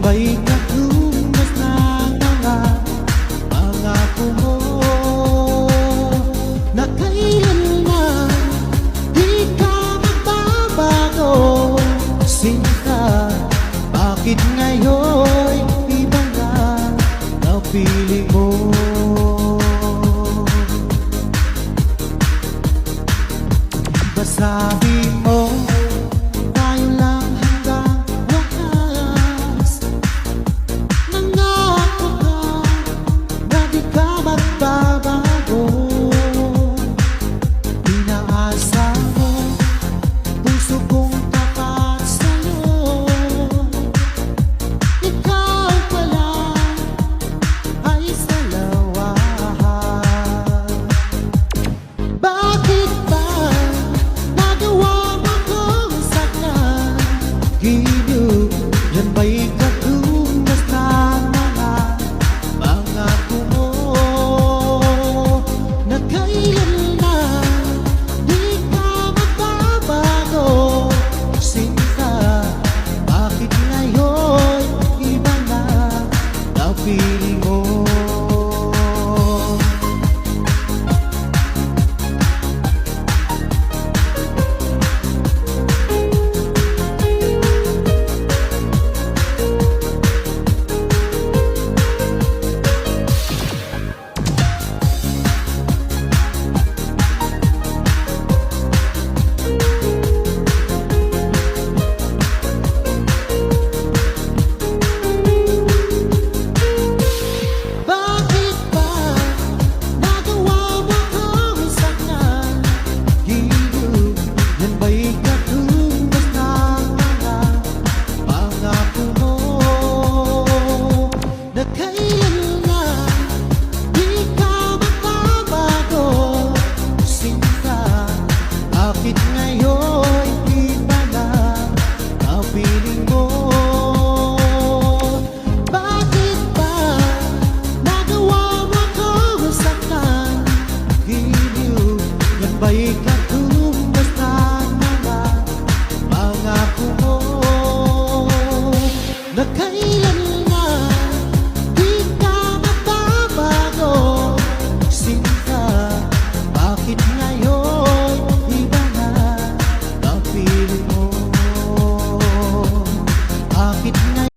ba'y natumas na mga pangako mo na kailanman di ka magbabago? Sinta, bakit ngayon iba na napili mo? Basabi mo tayo lang hanggang wakas. Nangako ka na di ka magbabago. Pinaasa mo puso kong tapat sa'yo. Ikaw pala ay salawahan. Bakit ba Giliw, yan ba'y katunas na mga pangako mo na kailanman di ka magbabago? Sinta, bakit ngayon iba na napili mo? Bakit ngayon iba na napiling mo? Bakit ba nagawa mo ko saktan? Giliw, yan ba'y katumbas na mga pangako mo?